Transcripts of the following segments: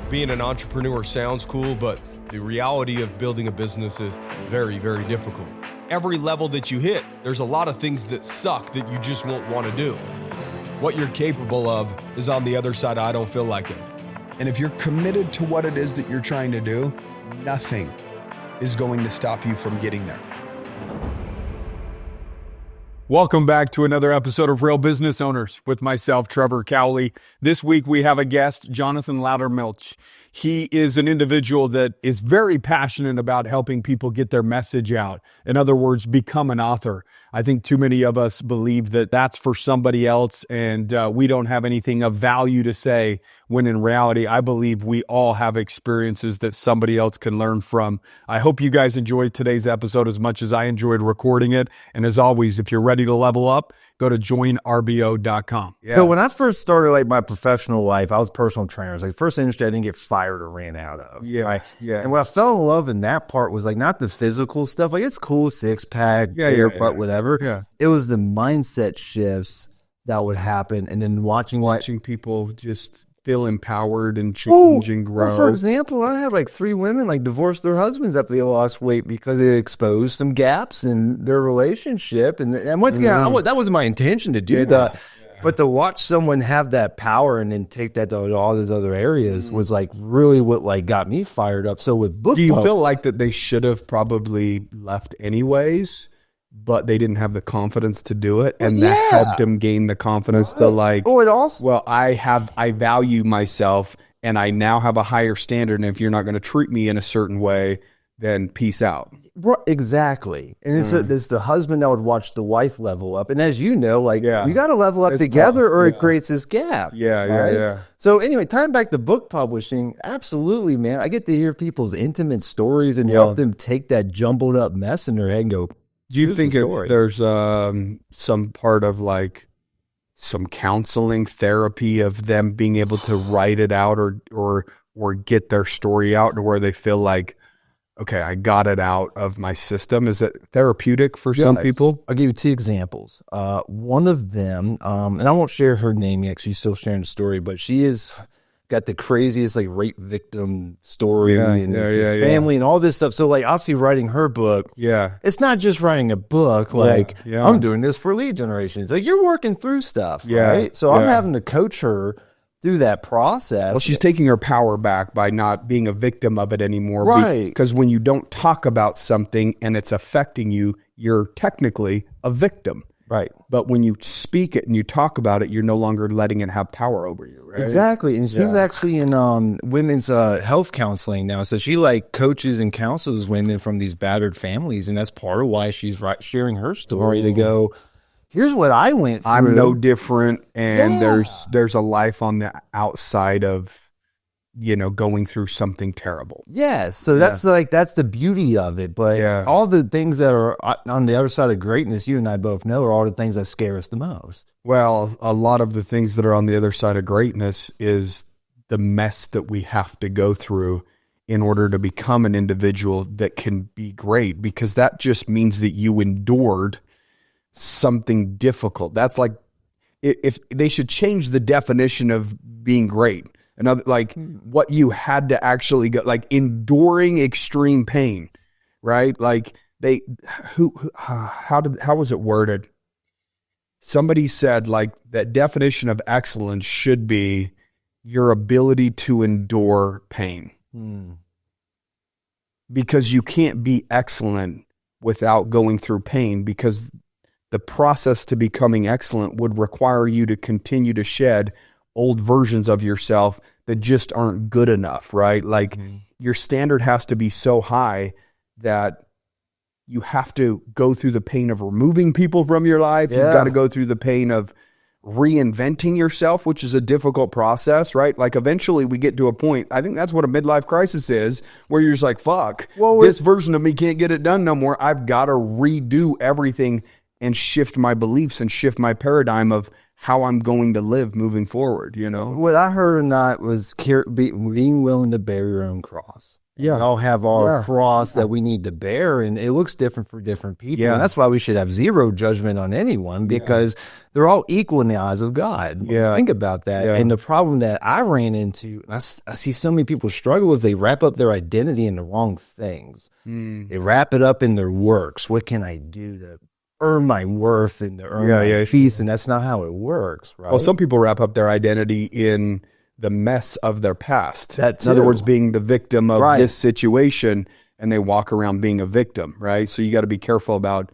being an entrepreneur sounds cool, but the reality of building a business is very, very difficult. Every level that you hit, there's a lot of things that suck that you just won't want to do. What you're capable of is on the other side. I don't feel like it. And if you're committed to what it is that you're trying to do, nothing is going to stop you from getting there. Welcome back to another episode of Real Business Owners with myself, Trevor Cowley. This week we have a guest, Jonathan Lautermilch. He is an individual that is very passionate about helping people get their message out. In other words, become an author. I think too many of us believe that that's for somebody else and we don't have anything of value to say, when in reality, I believe we all have experiences that somebody else can learn from. I hope you guys enjoyed today's episode as much as I enjoyed recording it. And as always, if you're ready to level up, go to joinrbo.com. Yeah. So when I first started like my professional life, I was a personal trainer. It was like the first industry I didn't get fired or ran out of. Yeah. Right? Yeah. And what I fell in love in that part was like not the physical stuff. Like it's cool, six pack, butt, whatever. Yeah. It was the mindset shifts that would happen. And then watching People just feel empowered and change and grow. Well, for example, I had like 3 women like divorce their husbands after they lost weight because it exposed some gaps in their relationship. And once again, that wasn't my intention to do that. But to watch someone have that power and then take that to all those other areas was like really what like got me fired up. So with book, do you feel like that they should have probably left anyways, but they didn't have the confidence to do it, and that helped them gain the confidence to like, I value myself and I now have a higher standard, and if you're not going to treat me in a certain way, then peace out. Exactly. And it's the husband that would watch the wife level up. And as you know, like you got to level up together or it creates this gap. Yeah. So anyway, tying back to book publishing, absolutely, man. I get to hear people's intimate stories and help them take that jumbled up mess in their head and go, do you think if there's some part of like some counseling therapy of them being able to write it out or get their story out to where they feel like, okay, I got it out of my system? Is it therapeutic for some people? I'll give you 2 examples. One of them, and I won't share her name yet, she's still sharing the story, but she is got the craziest like rape victim story and family and all this stuff. So like obviously writing her book, it's not just writing a book. Like I'm doing this for lead generation. It's like you're working through stuff, right? So I'm having to coach her through that process. Well, she's taking her power back by not being a victim of it anymore. Right. Because when you don't talk about something and it's affecting you, you're technically a victim. Right. But when you speak it and you talk about it, you're no longer letting it have power over you, right? Exactly. And she's actually in women's health counseling now. So she like coaches and counsels women from these battered families. And that's part of why she's sharing her story to go, here's what I went through. I'm no different. And there's a life on the outside of, going through something terrible. Yes. So that's the beauty of it. But all the things that are on the other side of greatness, you and I both know, are all the things that scare us the most. Well, a lot of the things that are on the other side of greatness is the mess that we have to go through in order to become an individual that can be great, because that just means that you endured something difficult. That's like, if they should change the definition of being great. Another, like what you had to actually go, like enduring extreme pain, right? Like how was it worded? Somebody said like that definition of excellence should be your ability to endure pain. Because you can't be excellent without going through pain, because the process to becoming excellent would require you to continue to shed old versions of yourself that just aren't good enough, right? Like your standard has to be so high that you have to go through the pain of removing people from your life. You've got to go through the pain of reinventing yourself, which is a difficult process, right? Like eventually we get to a point, I think that's what a midlife crisis is, where you're just like, fuck, this version of me can't get it done no more. I've got to redo everything and shift my beliefs and shift my paradigm of how I'm going to live moving forward, What I heard or not was being willing to bear your own cross. Yeah. We all have our cross that we need to bear, and it looks different for different people. Yeah. And that's why we should have zero judgment on anyone, because they're all equal in the eyes of God. Yeah. Think about that. Yeah. And the problem that I ran into, and I see so many people struggle with, they wrap up their identity in the wrong things. They wrap it up in their works. What can I do to earn my worth and to earn my peace? And that's not how it works, right? Well, some people wrap up their identity in the mess of their past. That in other too. words, being the victim of this situation, and they walk around being a victim, right? So you got to be careful about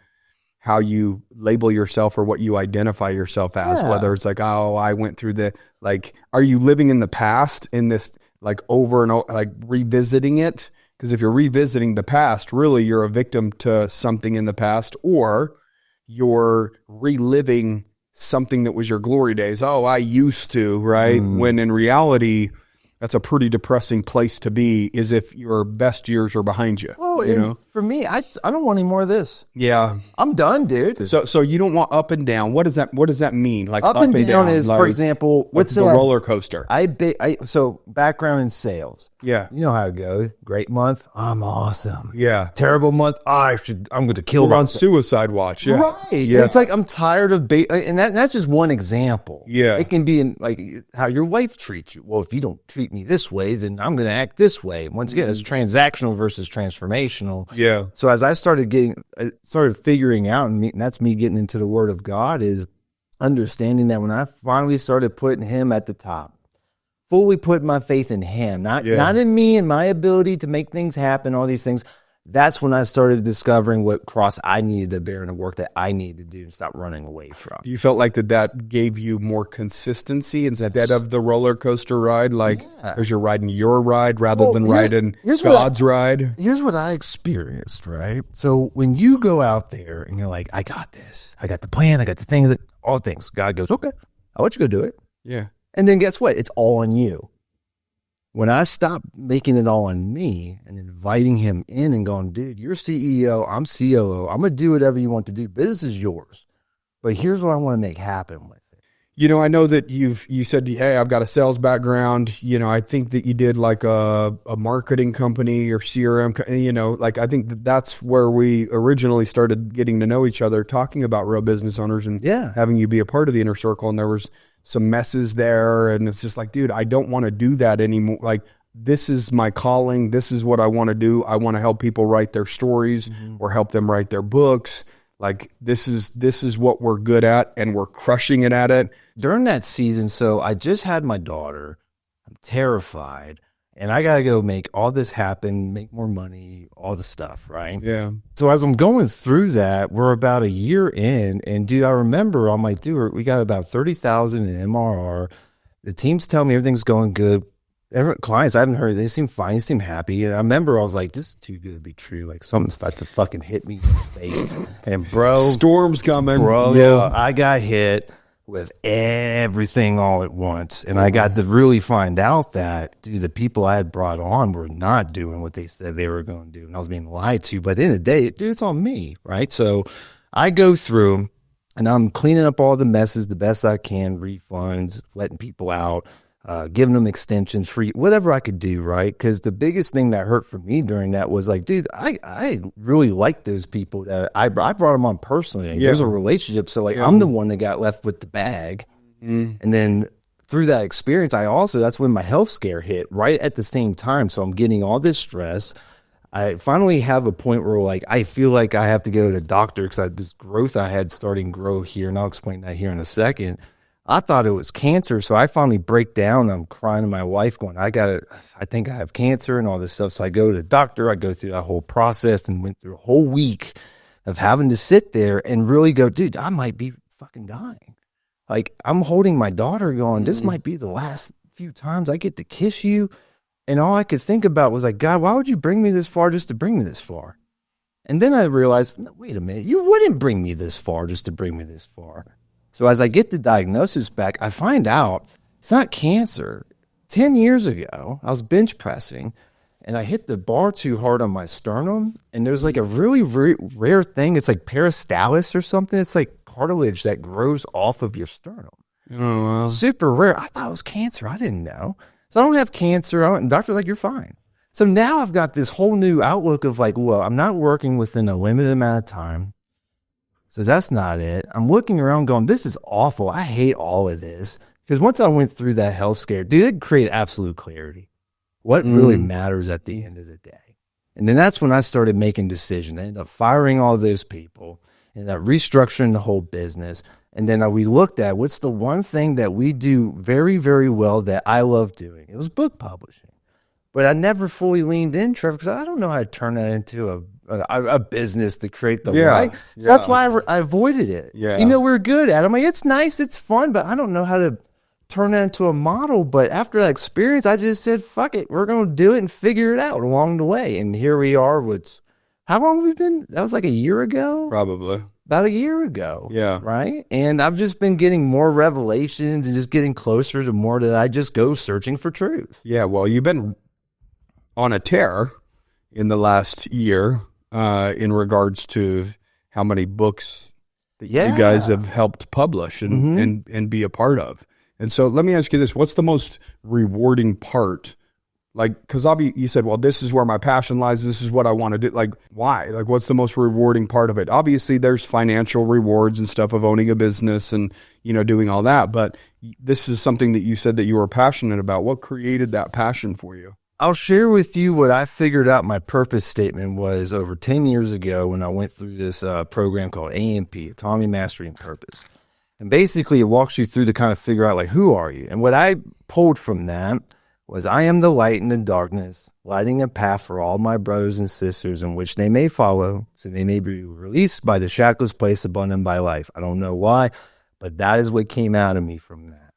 how you label yourself or what you identify yourself as, whether it's like, oh, I went through like, are you living in the past in this, like over and over, like revisiting it? Because if you're revisiting the past, really you're a victim to something in the past, or you're reliving something that was your glory days. Oh, I used to, right? When in reality, that's a pretty depressing place to be, is if your best years are behind you. Well, you know? For me, I don't want any more of this. Yeah. I'm done, dude. So you don't want up and down. What does that mean? Like Up and down is, like, for example, what's the roller coaster? So background in sales. Yeah. You know how it goes. Great month, I'm awesome. Yeah. Terrible month, I'm going to kill We're on myself. suicide watch. Yeah. Right. Yeah. It's like I'm tired of and that's just one example. Yeah. It can be in like how your wife treats you. Well, if you don't treat me this way, then I'm going to act this way. Once again, it's transactional versus transformational. Yeah. So as I started figuring out, and that's me getting into the Word of God, is understanding that when I finally started putting Him at the top, fully putting my faith in Him, not in me and my ability to make things happen, all these things. That's when I started discovering what cross I needed to bear and the work that I needed to do and stop running away from. You felt like that gave you more consistency instead of the roller coaster ride? Like, as you're riding your ride rather than riding God's ride? Here's what I experienced, right? So when you go out there and you're like, I got this. I got the plan. I got the things, all things. God goes, okay, I'll let you go do it. Yeah. And then guess what? It's all on you. When I stopped making it all on me and inviting Him in and going, dude, you're CEO, I'm COO. I'm going to do whatever you want to do. Business is yours. But here's what I want to make happen with it. You know, I know that you said, hey, I've got a sales background. You know, I think that you did like a marketing company or CRM, you know, like I think that's where we originally started getting to know each other, talking about real business owners and having you be a part of the inner circle. And there was some messes there, and it's just like, dude, I don't want to do that anymore. Like, this is my calling. This is what I want to do. I want to help people write their stories or help them write their books. Like, this is what we're good at, and we're crushing it at it. During that season, so I just had my daughter. I'm terrified, and I got to go make all this happen, make more money, all the stuff, right? Yeah. So as I'm going through that, we're about a year in, and dude, I remember on my tour, we got about 30,000 in MRR. The team's telling me everything's going good. Clients I haven't heard, they seem fine, they seem happy. And I remember I was like, this is too good to be true. Like, something's about to fucking hit me in the face. And bro, Storm's coming. Bro, I got hit with everything all at once. And I got to really find out that, dude, the people I had brought on were not doing what they said they were going to do. And I was being lied to. But at the end of the day, dude, it's on me, right? So I go through and I'm cleaning up all the messes the best I can, refunds, letting people out, giving them extensions, free, whatever I could do, right? Because the biggest thing that hurt for me during that was like, dude, I really like those people that I brought them on personally. Like, there's a relationship. So like, I'm the one that got left with the bag. And then through that experience, that's when my health scare hit right at the same time. So I'm getting all this stress. I finally have a point where like, I feel like I have to go to the doctor because this growth I had starting to grow here. And I'll explain that here in a second. I thought it was cancer. So I finally break down. I'm crying to my wife going, I think I have cancer and all this stuff. So I go to the doctor. I go through that whole process and went through a whole week of having to sit there and really go, dude, I might be fucking dying. Like, I'm holding my daughter going, this might be the last few times I get to kiss you. And all I could think about was like, God, why would you bring me this far just to bring me this far? And then I realized, no, wait a minute, you wouldn't bring me this far just to bring me this far. So as I get the diagnosis back, I find out it's not cancer. 10 years ago, I was bench pressing and I hit the bar too hard on my sternum. And there's like a really rare thing. It's like peristalis or something. It's like cartilage that grows off of your sternum. Oh, wow. Super rare. I thought it was cancer. I didn't know. So I don't have cancer. And the doctor's like, you're fine. So now I've got this whole new outlook of like, well, I'm not working within a limited amount of time. So that's not it. I'm looking around going, this is awful. I hate all of this. Because once I went through that health scare, dude, it created absolute clarity. What really matters at the end of the day. And then that's when I started making decisions. I ended up firing all those people, ended up restructuring the whole business. And then we looked at what's the one thing that we do very, very well that I love doing. It was book publishing. But I never fully leaned in, Trevor, because I don't know how to turn that into a business to create the life. So that's why I avoided it. Yeah. You know, we're good at it. I'm like, it's nice, it's fun, but I don't know how to turn that into a model. But after that experience, I just said, fuck it, we're going to do it and figure it out along the way. And here we are. How long have we been? That was like a year ago? Probably. About a year ago. Yeah. Right? And I've just been getting more revelations and just getting closer to more that I just go searching for truth. Yeah, well, you've been on a tear in the last year in regards to how many books that you guys have helped publish and be a part of. And so let me ask you this. What's the most rewarding part? Like, because you said, well, this is where my passion lies. This is what I want to do. Like, why? Like, what's the most rewarding part of it? Obviously, there's financial rewards and stuff of owning a business and, doing all that. But this is something that you said that you were passionate about. What created that passion for you? I'll share with you what I figured out my purpose statement was over 10 years ago when I went through this program called AMP, Autonomy, Mastery, and Purpose. And basically, it walks you through to kind of figure out, like, who are you? And what I pulled from that was I am the light in the darkness, lighting a path for all my brothers and sisters in which they may follow, so they may be released by the shackles placed upon them by life. I don't know why, but that is what came out of me from that.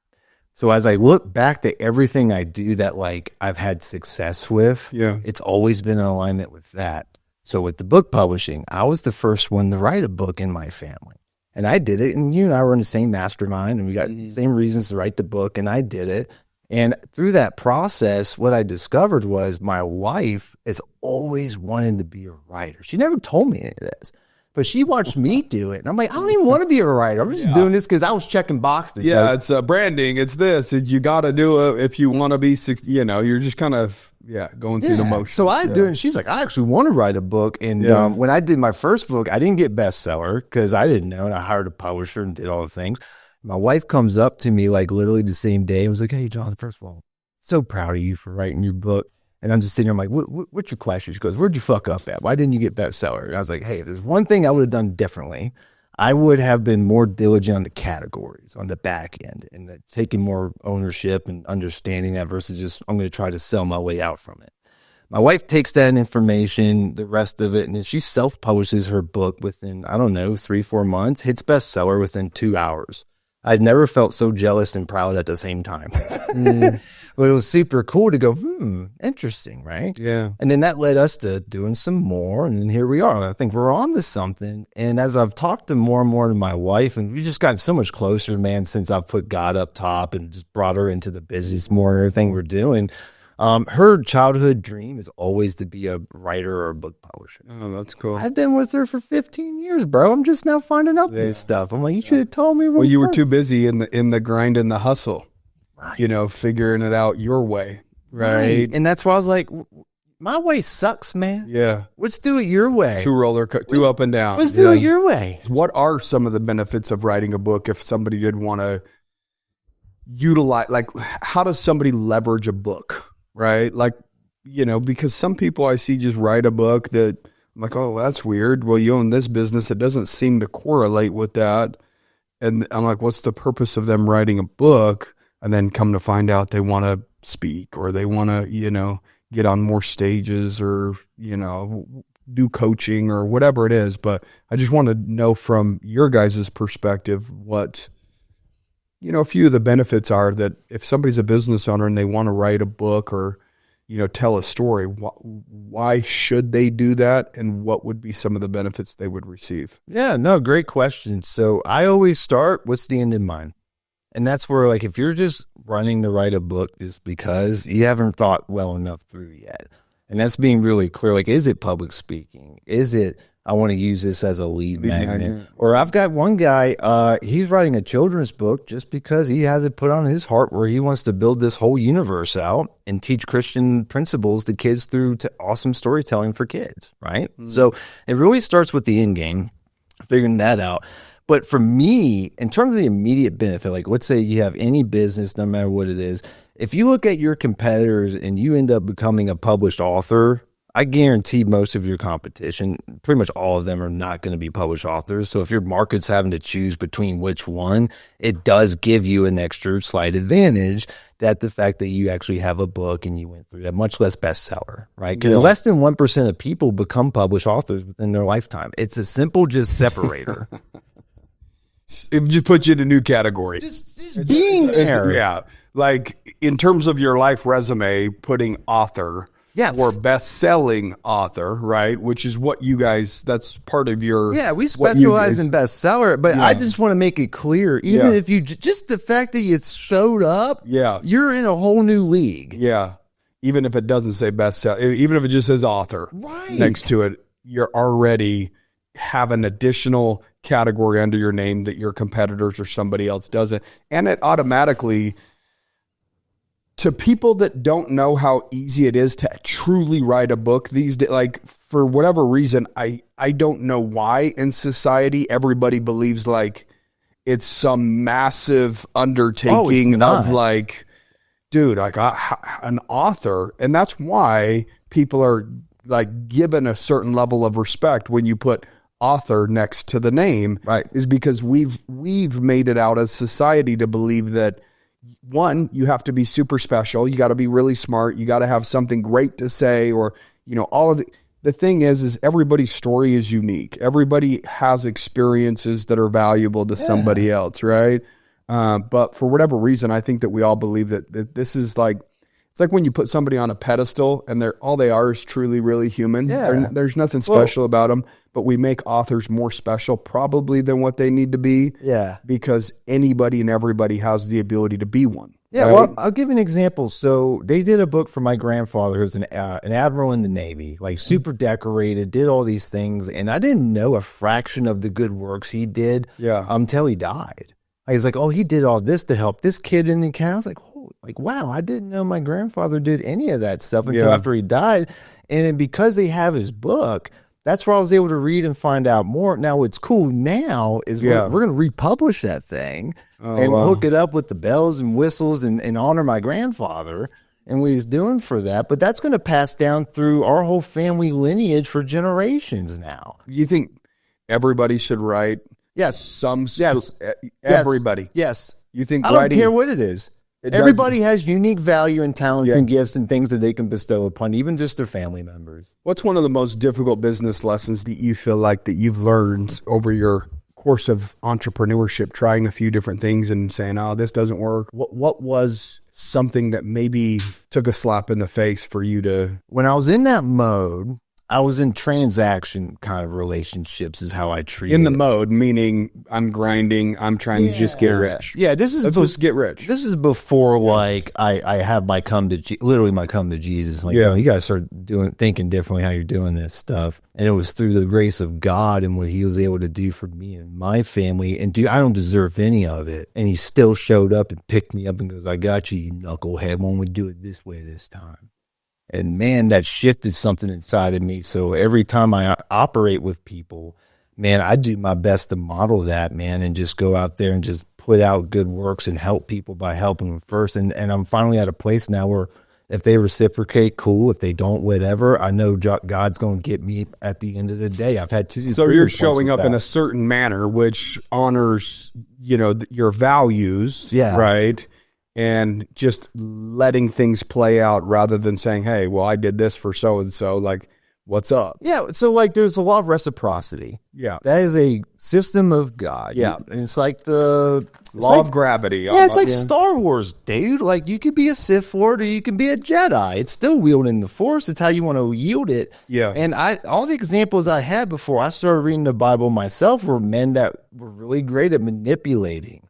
So as I look back to everything I do that like I've had success with, it's always been in alignment with that. So with the book publishing, I was the first one to write a book in my family. And I did it, and you and I were in the same mastermind, and we got the same reasons to write the book, and I did it. And through that process, what I discovered was my wife has always wanted to be a writer. She never told me any of this, but she watched me do it. And I'm like, I don't even want to be a writer. I'm just doing this because I was checking boxes. Yeah, it's branding. It's this. You got to do it if you want to be, you're just kind of, going through the motions. So I do it. And she's like, I actually want to write a book. And when I did my first book, I didn't get bestseller because I didn't know. And I hired a publisher and did all the things. My wife comes up to me like literally the same day and was like, hey, Jonathan, first of all, so proud of you for writing your book. And I'm just sitting there, I'm like, what's your question? She goes, where'd you fuck up at? Why didn't you get bestseller? And I was like, hey, if there's one thing I would have done differently, I would have been more diligent on the categories, on the back end, and taking more ownership and understanding that versus just, I'm going to try to sell my way out from it. My wife takes that information, the rest of it, and then she self-publishes her book within, 3-4 months, hits bestseller within 2 hours. I'd never felt so jealous and proud at the same time. But it was super cool to go, interesting, right? Yeah. And then that led us to doing some more, and then here we are. I think we're on to something. And as I've talked to more and more to my wife, and we've just gotten so much closer, man, since I've put God up top and just brought her into the business more and everything we're doing. Her childhood dream is always to be a writer or a book publisher. Oh, that's cool. I've been with her for 15 years, bro. I'm just now finding out this stuff. I'm like, you should have told me. Well, you were too busy in the grind and the hustle, figuring it out your way, right? And that's why I was like, my way sucks, man. Yeah. Let's do it your way. Two up and down. Let's do it your way. What are some of the benefits of writing a book if somebody did want to utilize, like, how does somebody leverage a book? Right? Like, because some people I see just write a book that I'm like, oh, that's weird. Well, you own this business. It doesn't seem to correlate with that. And I'm like, what's the purpose of them writing a book? And then come to find out they want to speak or they want to, get on more stages or, do coaching or whatever it is. But I just want to know from your guys' perspective what, a few of the benefits are that if somebody's a business owner and they want to write a book or, tell a story, why should they do that? And what would be some of the benefits they would receive? Yeah, no, great question. So I always start, what's the end in mind? And that's where, like, if you're just running to write a book, it's because you haven't thought well enough through yet. And that's being really clear. Like, is it public speaking? Is it I want to use this as a lead magnet. Or I've got one guy, he's writing a children's book just because he has it put on his heart where he wants to build this whole universe out and teach Christian principles to kids through awesome storytelling for kids, right? So it really starts with the end game, figuring that out. But for me, in terms of the immediate benefit, like let's say you have any business, no matter what it is, if you look at your competitors and you end up becoming a published author, I guarantee most of your competition, pretty much all of them, are not going to be published authors. So if your market's having to choose between which one, it does give you an extra slight advantage that the fact that you actually have a book and you went through that, much less bestseller, right? Because less than 1% of people become published authors within their lifetime. It's a simple just separator. It just puts you in a new category. Just being there. Yeah. Like in terms of your life resume, putting author or best-selling author, right? Which is what you guys, that's part of your... Yeah, we specialize in bestseller, but I just want to make it clear, even if you, just the fact that you showed up, you're in a whole new league. Yeah. Even if it doesn't say bestseller, even if it just says author next to it, you're already have an additional category under your name that your competitors or somebody else doesn't. And it automatically... To people that don't know how easy it is to truly write a book these days, like for whatever reason, I don't know why in society everybody believes like it's some massive undertaking of like, dude, like an author. And that's why people are like given a certain level of respect when you put author next to the name, right? Is because we've made it out as society to believe that one, you have to be super special. You got to be really smart. You got to have something great to say, or, you know, all of the thing is everybody's story is unique. Everybody has experiences that are valuable to somebody else. Right. But for whatever reason, I think that we all believe that this is like, it's like when you put somebody on a pedestal and all they are is truly, really human. There's nothing special about them, but we make authors more special probably than what they need to be. Yeah. Because anybody and everybody has the ability to be one. Yeah. Right? Well, I'll give you an example. So they did a book for my grandfather, who's an admiral in the Navy, like super decorated, did all these things. And I didn't know a fraction of the good works he did until he died. I was like, oh, he did all this to help this kid in the camp. I was like, oh, like, wow, I didn't know my grandfather did any of that stuff until after he died. And then because they have his book, that's where I was able to read and find out more. Now, what's cool now is we're going to republish that thing and hook it up with the bells and whistles and honor my grandfather and what he's doing for that. But that's going to pass down through our whole family lineage for generations now. You think everybody should write? Yes. Everybody. Yes. You think I don't care what it is. Everybody has unique value and talents and gifts and things that they can bestow upon, even just their family members. What's one of the most difficult business lessons that you feel like that you've learned over your course of entrepreneurship, trying a few different things and saying, oh, this doesn't work? What was something that maybe took a slap in the face for you to... When I was in that mode, I was in transaction kind of relationships is how I treat it. In the mode, meaning I'm grinding, I'm trying to just get rich. Yeah, let's just get rich. This is before like I have my come to Jesus. Like, you know, you guys start thinking differently how you're doing this stuff. And it was through the grace of God and what he was able to do for me and my family. And I don't deserve any of it. And he still showed up and picked me up and goes, I got you, you knucklehead. Why don't we do it this way this time? And man, that shifted something inside of me. So every time I operate with people, man, I do my best to model that, man, and just go out there and just put out good works and help people by helping them first. And I'm finally at a place now where if they reciprocate, cool. If they don't, whatever. I know God's going to get me at the end of the day. I've had two. So you're showing up in a certain manner, which honors, you know, your values, right? And just letting things play out rather than saying, hey, well, I did this for so-and-so, like, what's up? Yeah, so, like, there's a law of reciprocity. Yeah. That is a system of God. Yeah. And it's like the... law of gravity. Yeah, it's like Star Wars, dude. Like, you could be a Sith Lord or you can be a Jedi. It's still wielding the Force. It's how you want to yield it. Yeah. And all the examples I had before I started reading the Bible myself were men that were really great at manipulating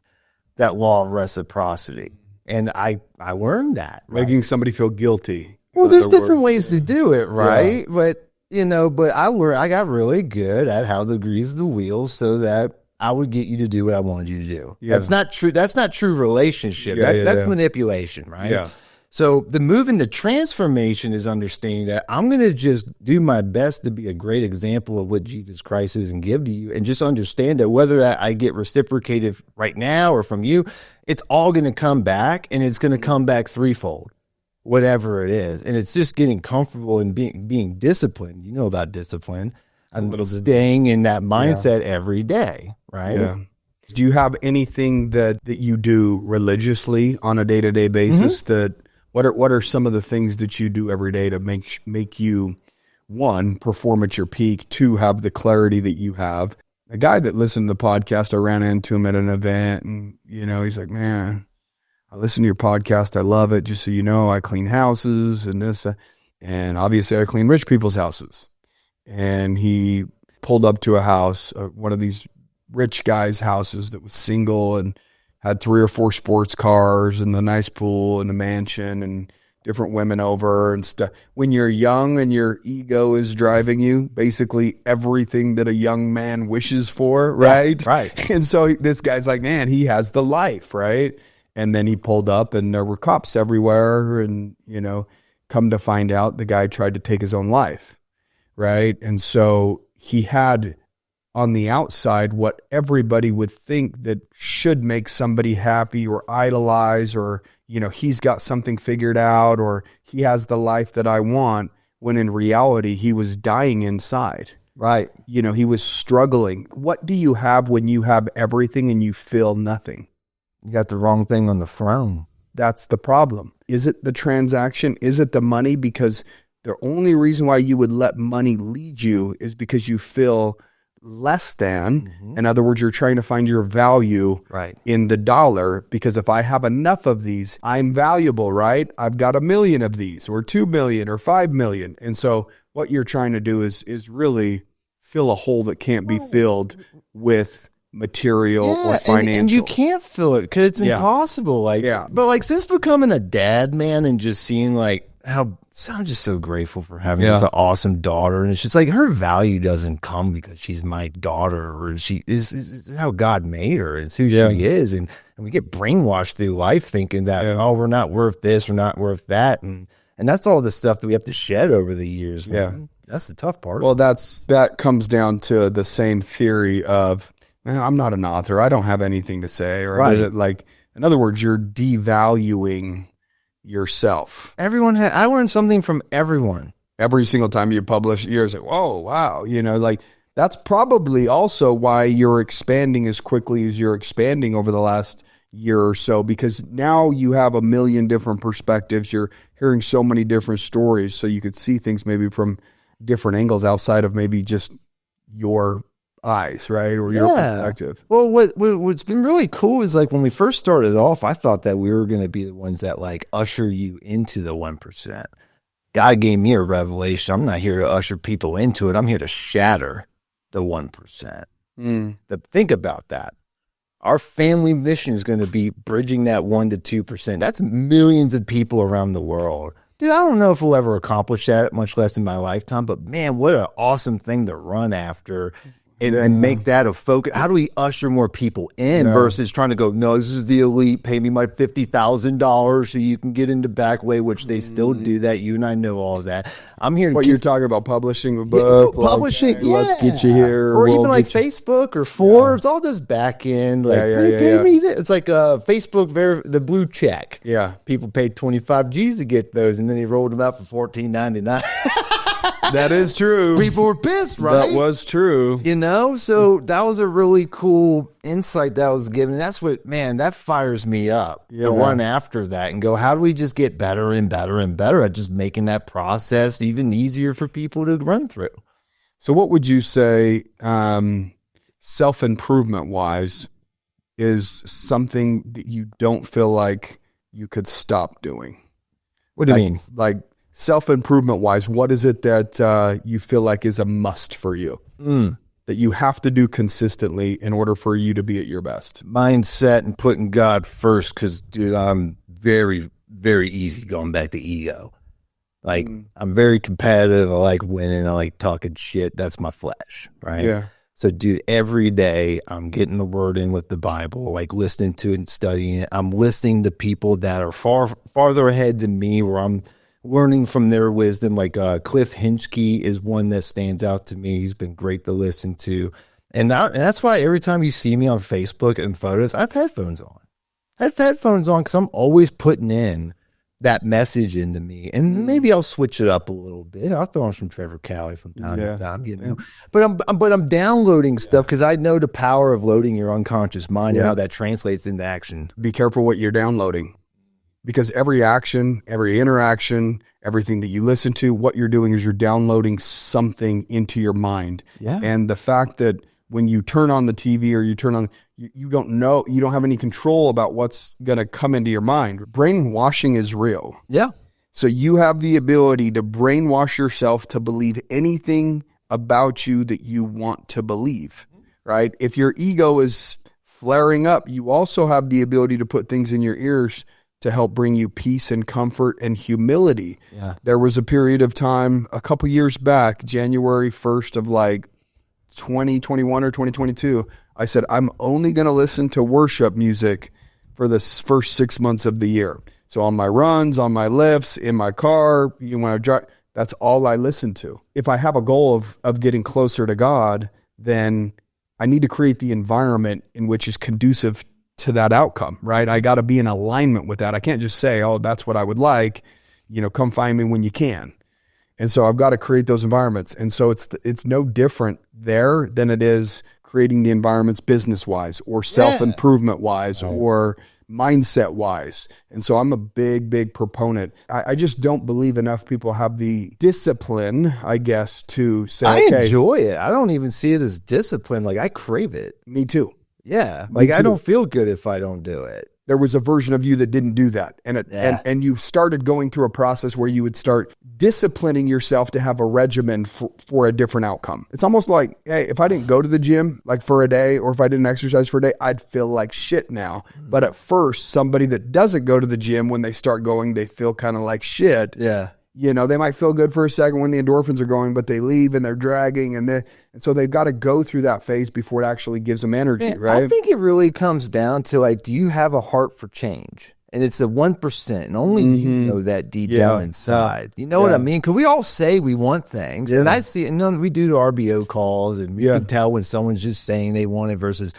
that law of reciprocity. And I learned that. Making somebody feel guilty. Well, there's different ways to do it, right? Yeah. But but I got really good at how to grease the wheels so that I would get you to do what I wanted you to do. Yeah. That's not true. That's not true relationship. That's manipulation, right? Yeah. So the move into transformation is understanding that I'm going to just do my best to be a great example of what Jesus Christ is and give to you, and just understand that whether I get reciprocated right now or from you, it's all going to come back, and it's going to come back threefold, whatever it is. And it's just getting comfortable and being disciplined. You know about discipline. I'm staying in that mindset every day, right? Yeah. Do you have anything that you do religiously on a day-to-day basis? That what are some of the things that you do every day to make you, one, perform at your peak, two, have the clarity that you have? A guy that listened to the podcast, I ran into him at an event, and he's like, "Man, I listen to your podcast. I love it. Just so you know, I clean houses and this, and obviously I clean rich people's houses." And he pulled up to a house, one of these rich guys' houses that was single and had 3 or 4 sports cars and the nice pool and a mansion and different women over and stuff. When you're young and your ego is driving you, basically everything that a young man wishes for, right? Yeah, right. And so this guy's like, man, he has the life, right? And then he pulled up and there were cops everywhere, and, come to find out the guy tried to take his own life. Right. And so he had on the outside what everybody would think that should make somebody happy or idolize, or, he's got something figured out, or he has the life that I want, when in reality, he was dying inside. Right. He was struggling. What do you have when you have everything and you feel nothing? You got the wrong thing on the throne. That's the problem. Is it the transaction? Is it the money? Because the only reason why you would let money lead you is because you feel less than. In other words, you're trying to find your value in the dollar, because if I have enough of these, I'm valuable, right? I've got 1 million of these, or 2 million, or 5 million. And so what you're trying to do is really fill a hole that can't be filled with material or financial. And you can't fill it because it's impossible. But since becoming a dad, man, and just seeing how I'm just so grateful for having an awesome daughter. And it's just her value doesn't come because she's my daughter, or she is how God made her. It's who she is. And we get brainwashed through life thinking that, we're not worth this, we're not worth that. And that's all the stuff that we have to shed over the years. Man. That's the tough part. Well, that comes down to the same theory of, I'm not an author, I don't have anything to say. Or in other words, you're devaluing yourself. I learned something from everyone. Every single time you publish, you're like, whoa, wow. That's probably also why you're expanding as quickly as you're expanding over the last year or so, because now you have 1 million different perspectives. You're hearing so many different stories, so you could see things maybe from different angles outside of maybe just your eyes, right? Or your perspective. Well, what's been really cool is when we first started off, I thought that we were going to be the ones that usher you into the 1%. God gave me a revelation. I'm not here to usher people into it. I'm here to shatter the 1%. Think about that. Our family mission is going to be bridging that 1 to 2%. That's millions of people around the world. Dude, I don't know if we'll ever accomplish that, much less in my lifetime, but man, what an awesome thing to run after. And make that a focus. How do we usher more people in versus trying to go, no, this is the elite, pay me my $50,000 so you can get into back way, which they still do that. You and I know all of that. I'm here to you're talking about publishing a book, let's get you here. Or even Facebook or Forbes, all this back end. Pay me this. It's Facebook, the blue check. Yeah. People paid $25 to get those, and then he rolled them out for $14.99. That is true. People were pissed, right? That was true. So that was a really cool insight that was given. That's what, man, that fires me up to run after that and go, how do we just get better and better and better at just making that process even easier for people to run through? So what would you say, self-improvement wise, is something that you don't feel like you could stop doing? What do you mean? Self-improvement wise, what is it that you feel like is a must for you that you have to do consistently in order for you to be at your best? Mindset and putting God first, because, dude, I'm very, very easy going back to ego. Like, I'm very competitive. I like winning. I like talking shit. That's my flesh, right? Yeah. So, dude, every day I'm getting the word in with the Bible, like listening to it and studying it. I'm listening to people that are farther ahead than me, where I'm learning from their wisdom. Like Cliff Hinchke is one that stands out to me. He's been great to listen to. And that's why every time you see me on Facebook and photos, I have headphones on. I have headphones on because I'm always putting in that message into me. And maybe I'll switch it up a little bit. I'll throw on some Trevor Cowley from time to time, you know. But I'm downloading stuff because I know the power of loading your unconscious mind and how that translates into action. Be careful what you're downloading, because every action, every interaction, everything that you listen to, what you're doing is you're downloading something into your mind. Yeah. And the fact that when you turn on the TV or you turn on, you don't know, you don't have any control about what's going to come into your mind. Brainwashing is real. Yeah. So you have the ability to brainwash yourself to believe anything about you that you want to believe, right? If your ego is flaring up, you also have the ability to put things in your ears to help bring you peace and comfort and humility. Yeah. There was a period of time a couple years back, January 1st of like 2021 or 2022, I said, I'm only going to listen to worship music for the first 6 months of the year. So on my runs, on my lifts, in my car, when I drive, that's all I listen to. If I have a goal of getting closer to God, then I need to create the environment in which is conducive to that outcome, right? I got to be in alignment with that. I can't just say, oh, that's what I would like, come find me when you can. And so I've got to create those environments. And so it's no different there than it is creating the environments business-wise or self-improvement-wise or mindset-wise. And so I'm a big, big proponent. I just don't believe enough people have the discipline, I guess, to say, I enjoy it. I don't even see it as discipline. Like, I crave it. Me too. Yeah. Like, I don't feel good if I don't do it. There was a version of you that didn't do that. And you started going through a process where you would start disciplining yourself to have a regimen for a different outcome. It's almost like, hey, if I didn't go to the gym like for a day, or if I didn't exercise for a day, I'd feel like shit now. But at first, somebody that doesn't go to the gym, when they start going, they feel kind of like shit. Yeah. They might feel good for a second when the endorphins are going, but they leave and they're dragging. And so they've got to go through that phase before it actually gives them energy, right? I think it really comes down to, like, do you have a heart for change? And it's the 1%, and only you know that deep down inside. You know what I mean? Because we all say we want things, and I see it. And we do the RBO calls, and we can tell when someone's just saying they want it versus,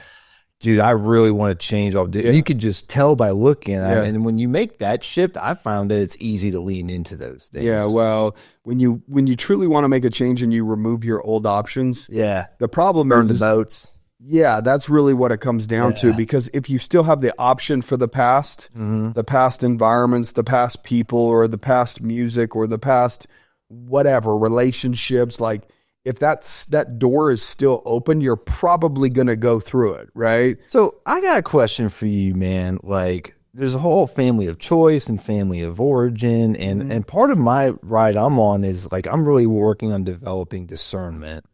dude, I really want to change. You could just tell by looking at it. And when you make that shift, I found that it's easy to lean into those things. Yeah, well, when you truly want to make a change and you remove your old options, the problem burn is the boats. Yeah, that's really what it comes down to. Because if you still have the option for the past environments, the past people, or the past music, or the past whatever relationships, like, if that door is still open, you're probably going to go through it, right? So I got a question for you, man. Like, there's a whole family of choice and family of origin. And part of my ride I'm on is, like, I'm really working on developing discernment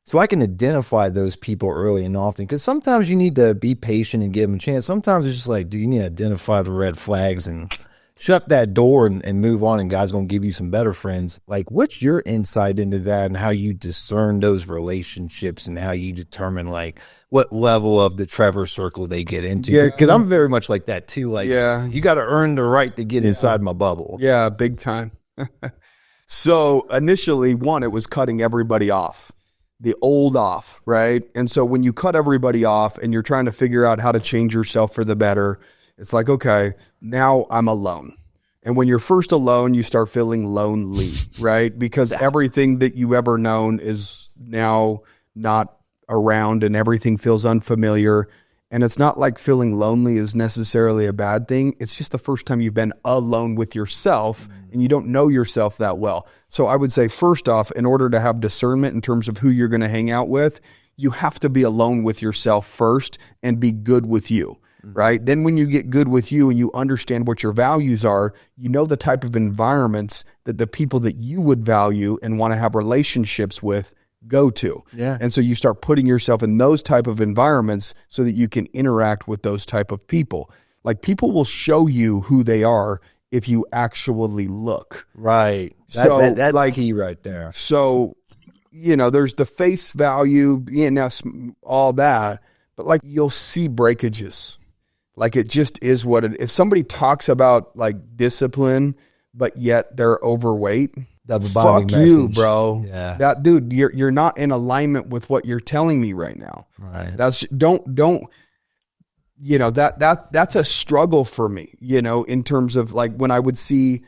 so I can identify those people early and often. Because sometimes you need to be patient and give them a chance. Sometimes it's just like, do you need to identify the red flags and shut that door and move on, and God's going to give you some better friends. Like, what's your insight into that and how you discern those relationships and how you determine, like, what level of the Trevor circle they get into? Yeah, because I'm very much like that too. Like, you got to earn the right to get inside my bubble. Yeah, big time. So initially, it was cutting everybody off. The old off, right? And so when you cut everybody off and you're trying to figure out how to change yourself for the better, it's like, okay, now I'm alone. And when you're first alone, you start feeling lonely, right? Because everything that you ever known is now not around and everything feels unfamiliar. And it's not like feeling lonely is necessarily a bad thing. It's just the first time you've been alone with yourself and you don't know yourself that well. So I would say, first off, in order to have discernment in terms of who you're going to hang out with, you have to be alone with yourself first and be good with you. Right? Then when you get good with you and you understand what your values are, you know the type of environments that the people that you would value and want to have relationships with go to. Yeah. And so you start putting yourself in those type of environments so that you can interact with those type of people. Like, people will show you who they are if you actually look. Right. That's like key right there. So, there's the face value, all that, but like you'll see breakages. Like it just is what it. If somebody talks about like discipline, but yet they're overweight, fuck you, bro. Yeah. That dude, you're not in alignment with what you're telling me right now. Right. That's that's a struggle for me, in terms of like when I would see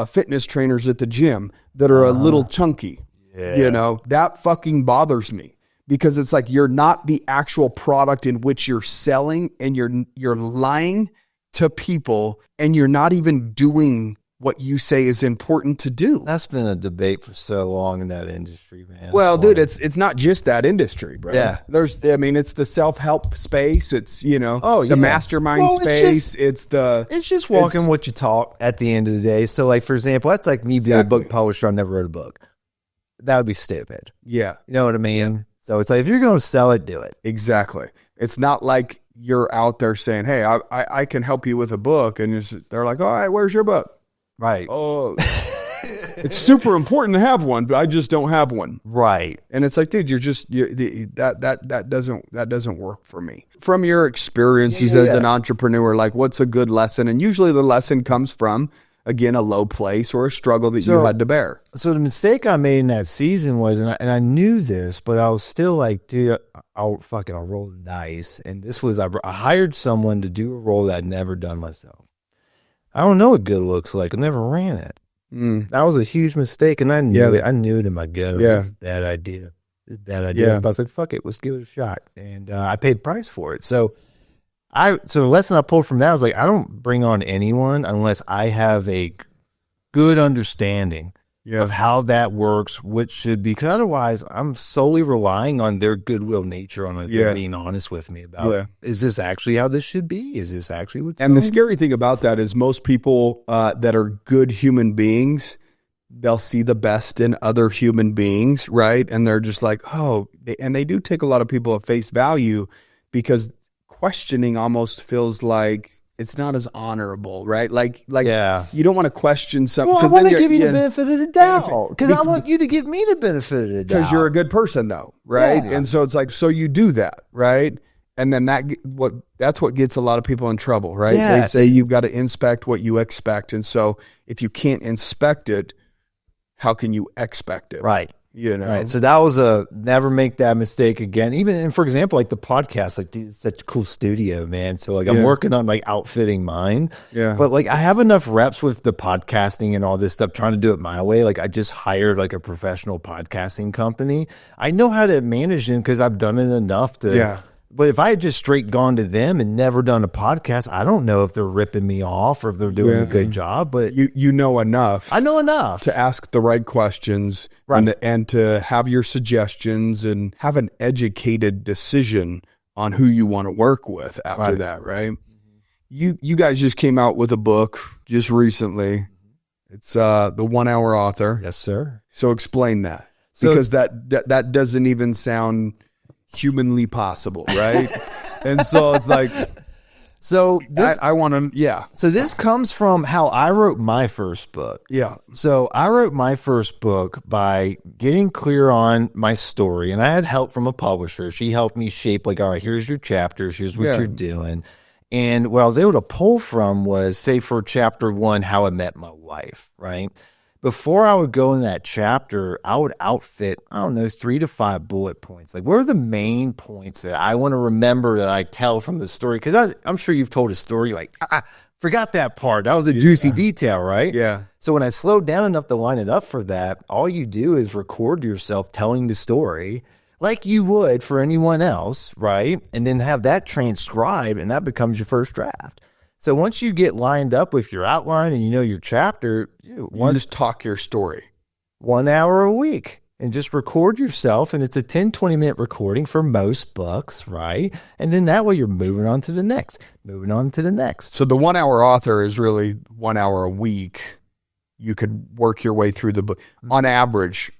fitness trainers at the gym that are a little chunky, that fucking bothers me. Because it's like you're not the actual product in which you're selling, and you're lying to people, and you're not even doing what you say is important to do. That's been a debate for so long in that industry, man. Well, dude, it's not just that industry, bro. Yeah. It's the self-help space. It's, the mastermind space. It's just walking what you talk at the end of the day. So like, for example, that's like me being a book publisher. I never wrote a book. That would be stupid. Yeah. You know what I mean? So it's like, if you're going to sell it, do it. Exactly. It's not like you're out there saying, hey, I can help you with a book. And they're like, all right, where's your book? Right. Oh, it's super important to have one, but I just don't have one. Right. And it's like, dude, that doesn't work for me. From your experiences as an entrepreneur, like what's a good lesson? And usually the lesson comes from, again, a low place or a struggle that you had to bear. So the mistake I made in that season was, and I knew this, but I was still like, dude, I'll roll the dice. And this was, I hired someone to do a role that I'd never done myself. I don't know what good looks like. I never ran it. That was a huge mistake, and I knew it. I knew it in my gut. Yeah. It was a bad idea. Yeah. But I was like, fuck it, let's give it a shot. And I paid the price for it. So the lesson I pulled from that was like, I don't bring on anyone unless I have a good understanding of how that works, what should be. Because otherwise, I'm solely relying on their goodwill nature on being honest with me about, is this actually how this should be? Is this actually what's And the scary thing about that is most people that are good human beings, they'll see the best in other human beings, right? And they're just like, and they do take a lot of people at face value, because questioning almost feels like it's not as honorable, right? Like you don't want to question something. Well, I want to give you the benefit of the doubt, because I want you to give me the benefit of the doubt. Because you're a good person, though, right? Yeah. And so it's like, so you do that, right? And then that's what gets a lot of people in trouble, right? Yeah. They say you've got to inspect what you expect, and so if you can't inspect it, how can you expect it? Right. Right. So that was never make that mistake again. And for example, like the podcast, like, dude, it's such a cool studio, man. So like I'm working on like outfitting mine. Yeah. But like I have enough reps with the podcasting and all this stuff, trying to do it my way. Like I just hired like a professional podcasting company. I know how to manage them because I've done it enough to. Yeah. But if I had just straight gone to them and never done a podcast, I don't know if they're ripping me off or if they're doing a good job. But you know enough. I know enough to ask the right questions, and to have your suggestions and have an educated decision on who you want to work with after that, right? You guys just came out with a book just recently. It's the 1 Hour Author. Yes, sir. So explain that, because that doesn't even sound humanly possible, right? And so it's like, so this, I want to, So this comes from how I wrote my first book. Yeah. So I wrote my first book by getting clear on my story, and I had help from a publisher. She helped me shape, like, all right, here's your chapters, here's what you're doing. And what I was able to pull from was, say, for chapter 1, how I met my wife, right? Before I would go in that chapter, I would outfit, 3 to 5 bullet points. Like, what are the main points that I want to remember that I tell from the story? Because I'm sure you've told a story like, forgot that part. That was a juicy detail, right? Yeah. So when I slowed down enough to line it up for that, all you do is record yourself telling the story like you would for anyone else, right? And then have that transcribed, and that becomes your first draft. So once you get lined up with your outline and you know your chapter, you just talk your story. 1 hour a week and just record yourself. And it's a 10, 20-minute recording for most books, right? And then that way you're moving on to the next. So the 1 Hour Author is really 1 hour a week. You could work your way through the book. On average,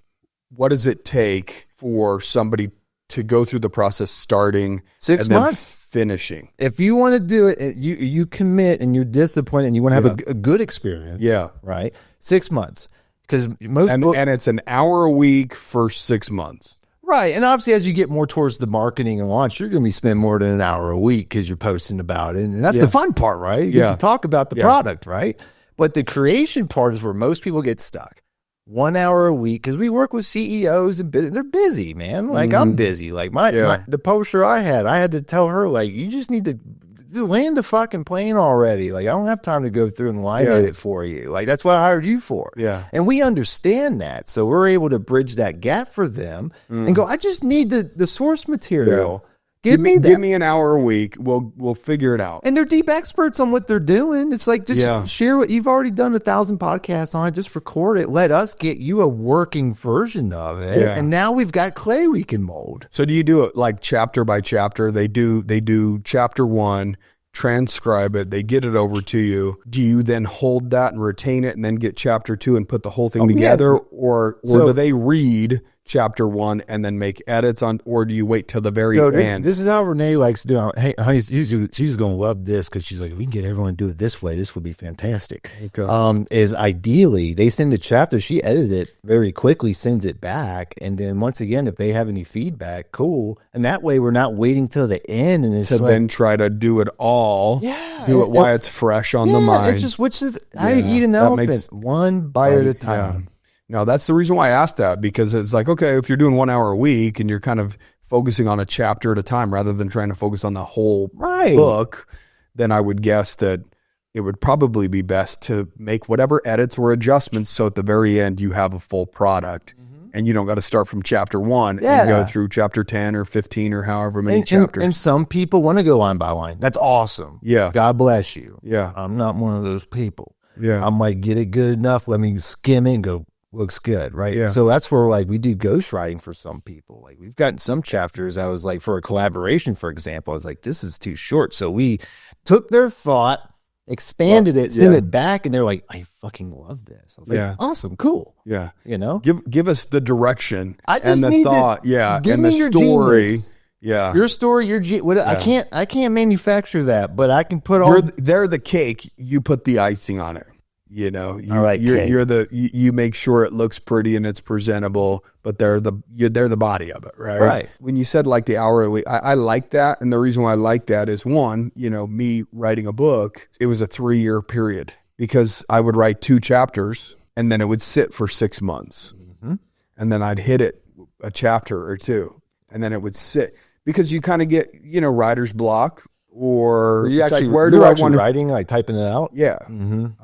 what does it take for somebody to go through the process starting 6 and then months finishing. If you want to do it, you commit and you're disciplined and you want to have a good experience. Yeah. Right. 6 months. Because and it's an hour a week for 6 months. Right. And obviously, as you get more towards the marketing and launch, you're going to be spending more than an hour a week because you're posting about it. And that's the fun part, right? You get to talk about the product, right? But the creation part is where most people get stuck. 1 hour a week, because we work with CEOs and they're busy, man. Like I'm busy. Like the publisher I had to tell her, like, you just need to land the fucking plane already. Like, I don't have time to go through and live edit for you. Like, that's what I hired you for. Yeah. And we understand that. So we're able to bridge that gap for them and go, I just need the source material. Give me an hour a week. We'll figure it out. And they're deep experts on what they're doing. It's like, just share what you've already done 1,000 podcasts on it. Just record it. Let us get you a working version of it. Yeah. And now we've got clay we can mold. So do you do it like chapter by chapter? They do chapter 1, transcribe it, they get it over to you. Do you then hold that and retain it and then get chapter 2 and put the whole thing together? Or do they read chapter 1 and then make edits on, or do you wait till the very end? This is how Renee likes to do it. Hey, honey, she's going to love this because she's like, if we can get everyone to do it this way, this would be fantastic. Okay. Is ideally they send the chapter, she edited it very quickly, sends it back, and then once again, if they have any feedback, cool. And that way we're not waiting till the end and it's then try to do it all. Yeah. Do it while it's fresh on the mind. It's just how you eat an elephant, one bite at a time. No, that's the reason why I asked that, because it's like, okay, if you're doing 1 hour a week and you're kind of focusing on a chapter at a time rather than trying to focus on the whole book, then I would guess that it would probably be best to make whatever edits or adjustments so at the very end you have a full product and you don't got to start from chapter 1 and go through chapter 10 or 15 or however many chapters. And some people want to go line by line. That's awesome. Yeah. God bless you. Yeah. I'm not one of those people. Yeah. I might get it good enough. Let me skim it and go, looks good, right? Yeah. So that's where like we do ghostwriting for some people. Like we've gotten some chapters, I was like, for a collaboration, for example, I was like, this is too short. So we took their thought, expanded it, sent it back, and they're like, I fucking love this. I was like, awesome, cool. Yeah. You know? Give us the direction and the thought. And the story. Genius. Yeah. Your story, I can't manufacture that, but I can put all they're the cake, you put the icing on it. You know, you make sure it looks pretty and it's presentable, but they're the body of it, right? Right. When you said like the hour a week, I like that, and the reason why I like that is one, you know, me writing a book, it was a 3-year period because I would write 2 chapters and then it would sit for 6 months, and then I'd hit it a chapter or 2, and then it would sit because you kind of get writer's block. Or you actually, like, where do I want writing, like typing it out? Yeah.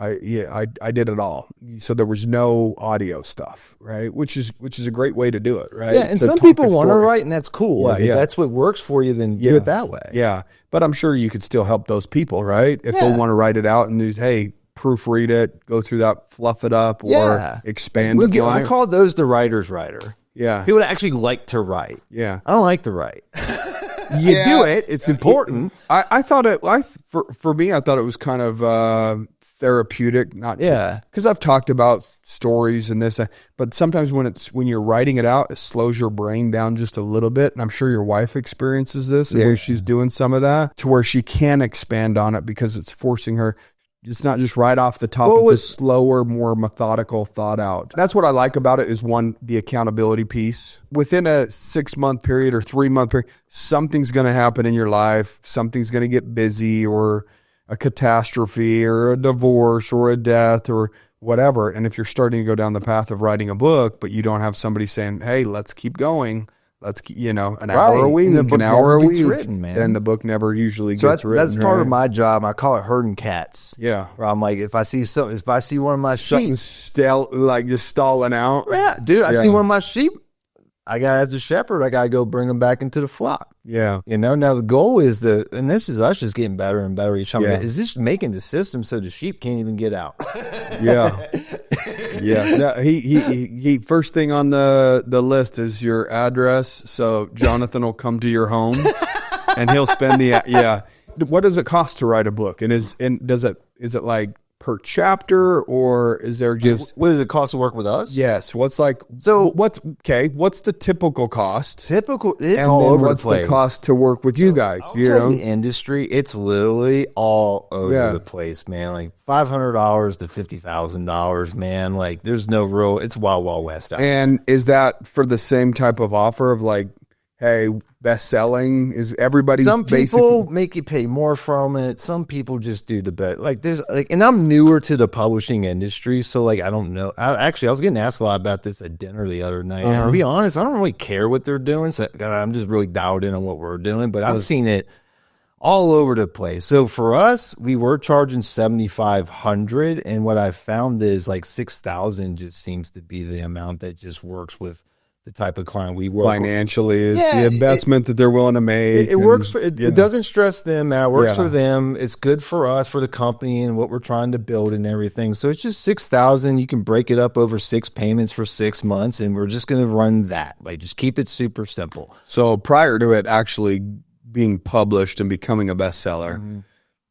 I did it all. So there was no audio stuff, right? Which is a great way to do it, right? Yeah, and some people want to write, and that's cool. Like, if that's what works for you, then do it that way. Yeah, but I'm sure you could still help those people, right? If they want to write it out and just, hey, proofread it, go through that, fluff it up, or expand it. I call those the writer's writer. Yeah. People that actually like to write. Yeah. I don't like to write. You do it. It's important. I thought for me, I thought it was kind of therapeutic. Because I've talked about stories and this, but sometimes when you're writing it out, it slows your brain down just a little bit. And I'm sure your wife experiences this where she's doing some of that to where she can expand on it because it's forcing her. It's not just right off the top. It's a slower, more methodical thought out. That's what I like about it is one, the accountability piece. Within a 6-month period or 3-month period, something's going to happen in your life. Something's going to get busy or a catastrophe or a divorce or a death or whatever. And if you're starting to go down the path of writing a book, but you don't have somebody saying, hey, let's keep going. Let's, an hour a week, an hour a week, written, man. Then the book never usually gets written. That's part of my job. I call it herding cats. Yeah. Where I'm like, if I see one of my sheep, just stalling out. Yeah, dude, I see one of my sheep. As a shepherd, I gotta go bring them back into the flock. Yeah. Now the goal is and this is us just getting better and better each time. Is this making the system so the sheep can't even get out? Yeah. Yeah. No, he first thing on the list is your address. So Jonathan will come to your home and he'll spend what does it cost to write a book? And is it like per chapter, or is there just what does it cost to work with us? yes? What's the typical cost? Typical, it's And all then over what's the place. the cost to work with you guys? I'll You tell know, the industry, it's literally all over the place, man. Like $500 to $50,000, man. Like there's no real. It's wild, wild west out there. and is that for the same type of offer of like, hey, best selling? Is everybody Some basically people make you pay more from it. Some people just do the best. Like there's like, and I'm newer to the publishing industry, so like I don't know. I was getting asked a lot about this at dinner the other night. And to be honest, I don't really care what they're doing. So I'm just really dialed in on what we're doing. But I've seen it all over the place. So for us, we were charging $7,500, and what I found is like $6,000 just seems to be the amount that just works with the type of client we work with. financially is Yeah, the investment that they're willing to make? It works. For, it doesn't stress them out. It works Yeah. for them. It's good for us, for the company, and what we're trying to build and everything. So it's just $6,000. You can break it up over 6 payments for 6 months, and we're just going to run that. Like, just keep it super simple. So prior to it actually being published and becoming a bestseller,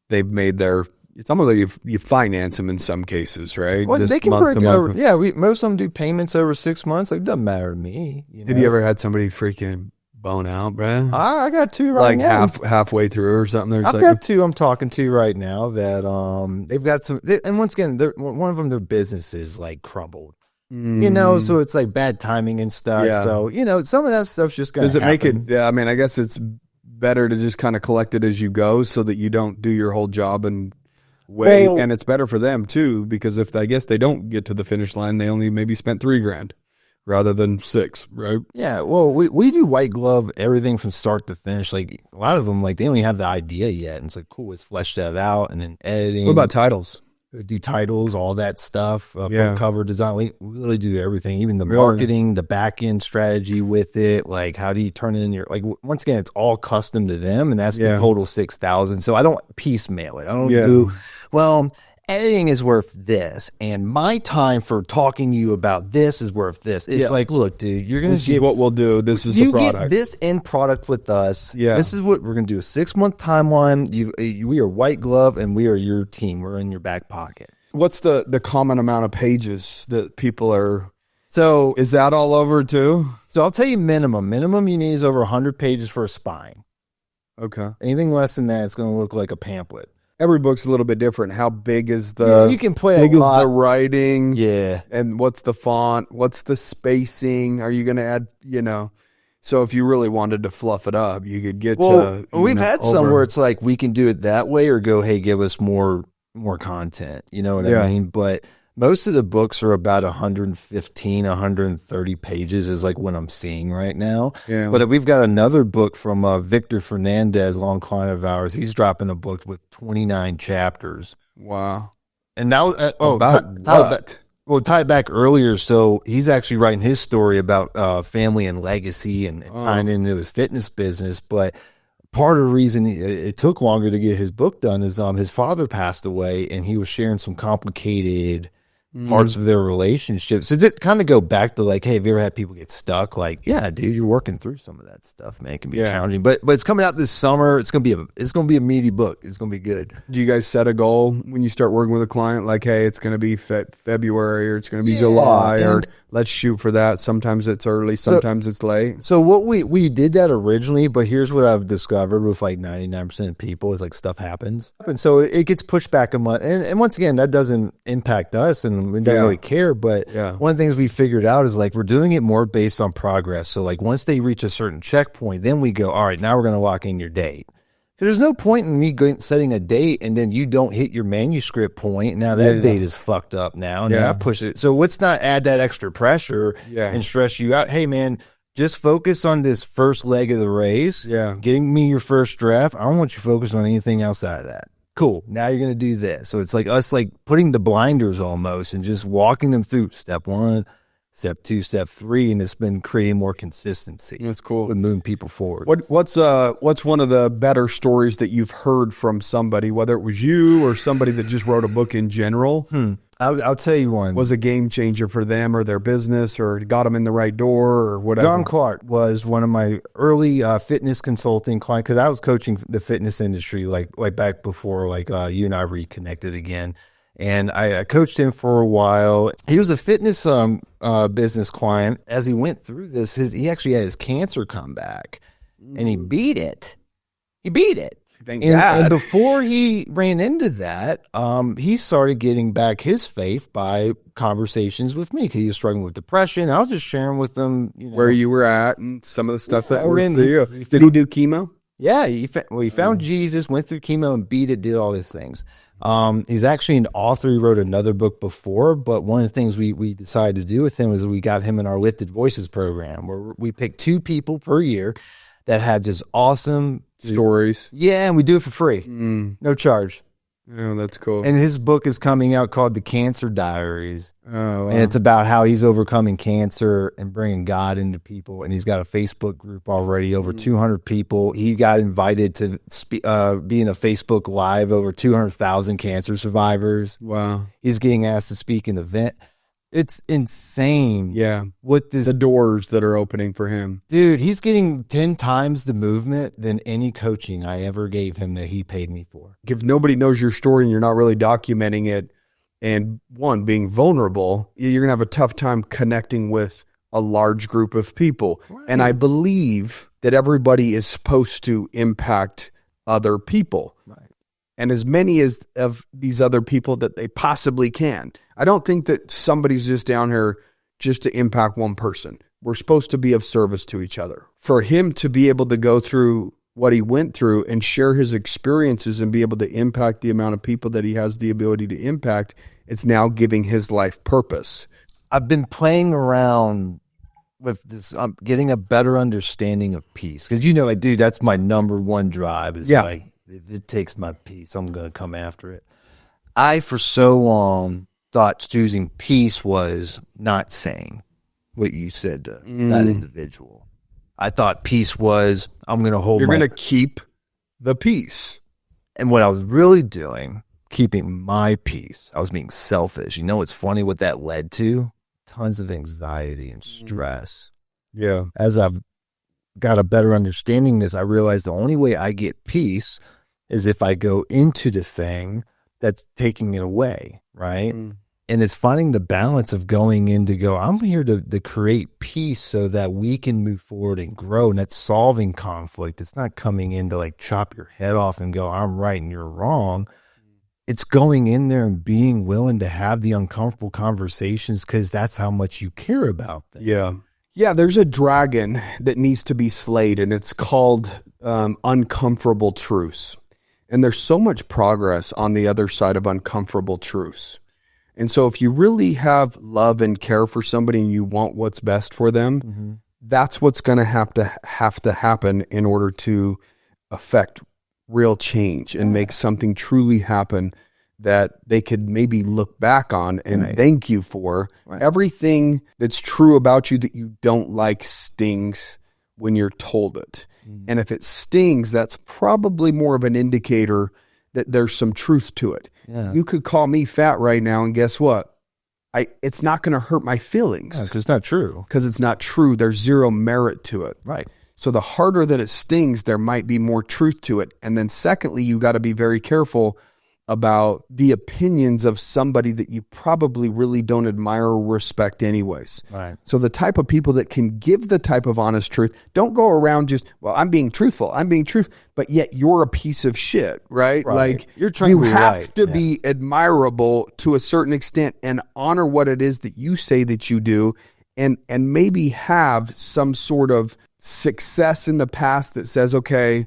they've made their. Some of them you finance them in some cases, right? Well, Just they can month break to it over. month. Yeah, most of them do payments over 6 months. Like, it doesn't matter to me. Have you ever had somebody freaking bone out, bruh? I got 2 right Like now. halfway through or something? There's I've like got 2 I'm talking to right now that they've got some, and once again, one of them, their businesses like crumbled. You know, so it's like bad timing and stuff. Yeah. So, you know, some of that stuff's just going to does it make happen. it? Yeah, I mean, I guess it's better to just kind of collect it as you go, so that you don't do your whole job and wait. Well- And it's better for them too, because if I guess they don't get to the finish line, they only maybe spent $3,000 rather than 6, right? Yeah, well, we do white glove everything from start to finish. Like a lot of them, like they only have the idea yet, and it's like cool. It's fleshed that out, and then editing. What about titles? We do titles, all that stuff, Yeah. cover design. We really do everything, even the Really? marketing, the back end strategy with it. Like, how do you turn it in your once again, it's all custom to them, and that's the total 6,000. So I don't piecemeal it. I don't do well. Editing is worth this, and my time for talking to you about this is worth this. It's like, look, dude, you're gonna This is what we'll do. This is the you get product. this end product with us. Yeah. This is what we're going to do. A 6-month timeline. We are white glove, and we are your team. We're in your back pocket. What's the common amount of pages that people are? So, Is that all over too? so I'll tell you minimum. Minimum you need is over 100 pages for a spine. Okay. Anything less than that, it's going to look like a pamphlet. Every book's a little bit different. How big is the? You can play big a is lot. the writing? Yeah. And what's the font? What's the spacing? Are you going to add? So if you really wanted to fluff it up, you could get Well, to. we've had some where it's like we can do it that way, or go, hey, give us more content. You know what I mean? But most of the books are about 115, 130 pages is like what I'm seeing right now. Yeah. But we've got another book from Victor Fernandez, long client of ours. He's dropping a book with 29 chapters. Wow. And now, About what? Well, tie it back earlier. So he's actually writing his story about family and legacy and tying into his fitness business. But part of the reason it took longer to get his book done is his father passed away, and he was sharing some complicated parts of their relationship. So it kind of go back to like, hey, have you ever had people get stuck? Like, yeah, dude, you're working through some of that stuff, man. It can be challenging, but it's coming out this summer. It's gonna be a meaty book. It's gonna be good. Do you guys set a goal when you start working with a client? Like, hey, it's going to be February, or it's going to be July, or let's shoot for that. Sometimes it's early, sometimes it's late. So what we did that originally, but here's what I've discovered with like 99% of people is like stuff happens. And so it gets pushed back a month. And once again, that doesn't impact us, and we don't really care. But one of the things we figured out is like we're doing it more based on progress. So like once they reach a certain checkpoint, then we go, all right, now we're going to lock in your date. There's no point in me setting a date and then you don't hit your manuscript point. Now that date is fucked up now. And I push it. So let's not add that extra pressure and stress you out. Hey, man, just focus on this first leg of the race. Yeah. Getting me your first draft. I don't want you to focus on anything outside of that. Cool. Now you're going to do this. So it's like us like putting the blinders almost and just walking them through step 1, step 2, step 3, and it's been creating more consistency. That's cool. And moving people forward. What's one of the better stories that you've heard from somebody, whether it was you or somebody that just wrote a book in general? I'll tell you one. Was a game changer for them or their business, or got them in the right door, or whatever. John Clark was one of my early fitness consulting clients, because I was coaching the fitness industry like back before you and I reconnected again. And I coached him for a while. He was a fitness business client. As he went through this, he actually had his cancer come back, and he beat it. He beat it. Thank God. And before he ran into that, he started getting back his faith by conversations with me because he was struggling with depression. I was just sharing with him, where you were at and some of the stuff that we're in. Did he do chemo? Yeah, he found Jesus, went through chemo and beat it, did all these things. He's actually an author. He wrote another book before, but one of the things we decided to do with him is we got him in our Lifted Voices program, where we pick 2 people per year that had just awesome stories. Yeah, and we do it for free. No charge. Oh, that's cool. And his book is coming out called The Cancer Diaries. Oh, wow. And it's about how he's overcoming cancer and bringing God into people. And he's got a Facebook group already, over 200 people. He got invited to be in a Facebook Live, over 200,000 cancer survivors. Wow. He's getting asked to speak in an event. It's insane. Yeah. What this the doors that are opening for him. Dude, he's getting 10 times the movement than any coaching I ever gave him that he paid me for. If nobody knows your story and you're not really documenting it and being vulnerable, you're going to have a tough time connecting with a large group of people. Right. And I believe that everybody is supposed to impact other people. Right. And as many as of these other people that they possibly can. I don't think that somebody's just down here just to impact one person. We're supposed to be of service to each other. For him to be able to go through what he went through and share his experiences and be able to impact the amount of people that he has the ability to impact, it's now giving his life purpose. I've been playing around with this, getting a better understanding of peace. Because, dude, that's my number one drive. Is like, if it takes my peace, I'm going to come after it. I, for so long, thought choosing peace was not saying what you said to that individual. I thought peace was, I'm going to hold You're going to keep the peace. And what I was really doing, keeping my peace, I was being selfish. It's funny what that led to? Tons of anxiety and stress. Yeah. As I've got a better understanding of this, I realized the only way I get peace is if I go into the thing that's taking it away, right? And it's finding the balance of going in to go, I'm here to create peace so that we can move forward and grow. And that's solving conflict. It's not coming in to like chop your head off and go, I'm right and you're wrong. It's going in there and being willing to have the uncomfortable conversations because that's how much you care about them. Yeah. Yeah, there's a dragon that needs to be slayed, and it's called uncomfortable truths. And there's so much progress on the other side of uncomfortable truths. And so if you really have love and care for somebody and you want what's best for them, that's what's going to have to happen in order to affect real change and make something truly happen that they could maybe look back on and thank you for. Right. Everything that's true about you that you don't like stings when you're told it. And if it stings, that's probably more of an indicator that there's some truth to it. Yeah. You could call me fat right now, and guess what? It's not going to hurt my feelings. Because it's not true. Because it's not true. There's zero merit to it. Right. So the harder that it stings, there might be more truth to it. And then secondly, you got to be very careful about the opinions of somebody that you probably really don't admire or respect anyways. Right. So the type of people that can give the type of honest truth, don't go around just, I'm being truthful, but yet you're a piece of shit, right? Like you're trying to be have to be admirable to a certain extent and honor what it is that you say that you do and maybe have some sort of success in the past that says, okay,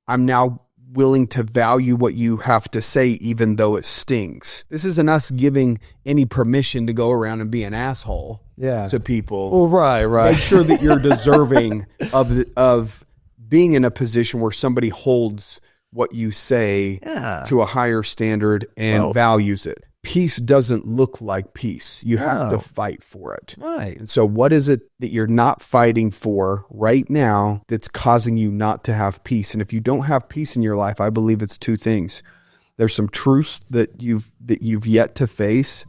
I'm now willing to value what you have to say, even though it stings. This isn't us giving any permission to go around and be an asshole to people. Well, right. Make sure that you're deserving of being in a position where somebody holds what you say to a higher standard and values it. Peace doesn't look like peace. You have to fight for it. Right. And so what is it that you're not fighting for right now that's causing you not to have peace? And if you don't have peace in your life, I believe it's 2 things. There's some truths that you've yet to face.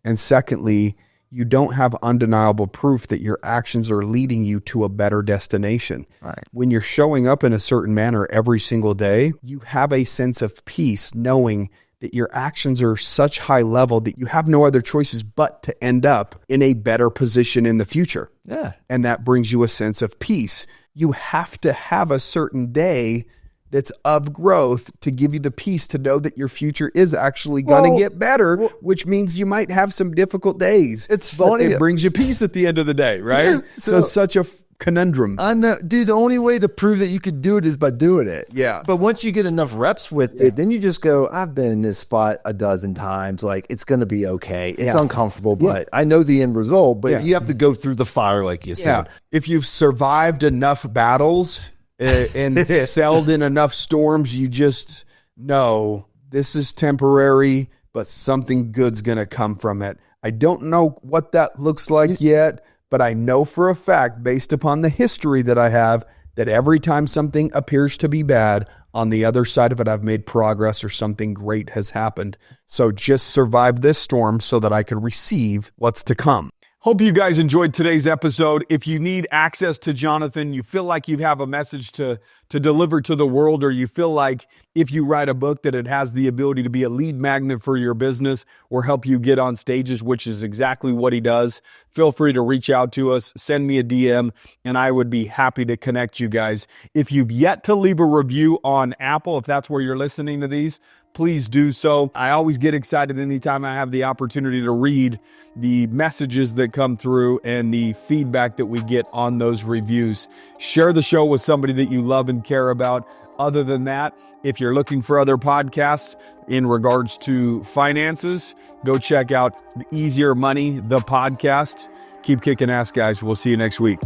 And secondly, you don't have undeniable proof that your actions are leading you to a better destination. Right. When you're showing up in a certain manner every single day, you have a sense of peace knowing that your actions are such high level that you have no other choices but to end up in a better position in the future. Yeah. And that brings you a sense of peace. You have to have a certain day that's of growth to give you the peace to know that your future is actually going to get better, which means you might have some difficult days. It's funny. It brings you peace at the end of the day, right? Yeah, so it's such a conundrum. I know, dude, the only way to prove that you could do it is by doing it. Yeah. But once you get enough reps with it, then you just go, I've been in this spot a dozen times. Like, it's going to be okay. It's uncomfortable, but I know the end result. But you have to go through the fire, like you said. If you've survived enough battles and sailed in enough storms, you just know this is temporary, but something good's going to come from it. I don't know what that looks like yet, but I know for a fact, based upon the history that I have, that every time something appears to be bad, on the other side of it, I've made progress or something great has happened. So just survive this storm so that I could receive what's to come. Hope you guys enjoyed today's episode. If you need access to Jonathan, you feel like you have a message to deliver to the world, or you feel like if you write a book that it has the ability to be a lead magnet for your business or help you get on stages, which is exactly what he does, feel free to reach out to us, send me a DM, and I would be happy to connect you guys. If you've yet to leave a review on Apple, if that's where you're listening to these, please do so. I always get excited anytime I have the opportunity to read the messages that come through and the feedback that we get on those reviews. Share the show with somebody that you love and care about. Other than that, if you're looking for other podcasts in regards to finances, go check out Easier Money, the podcast. Keep kicking ass, guys. We'll see you next week.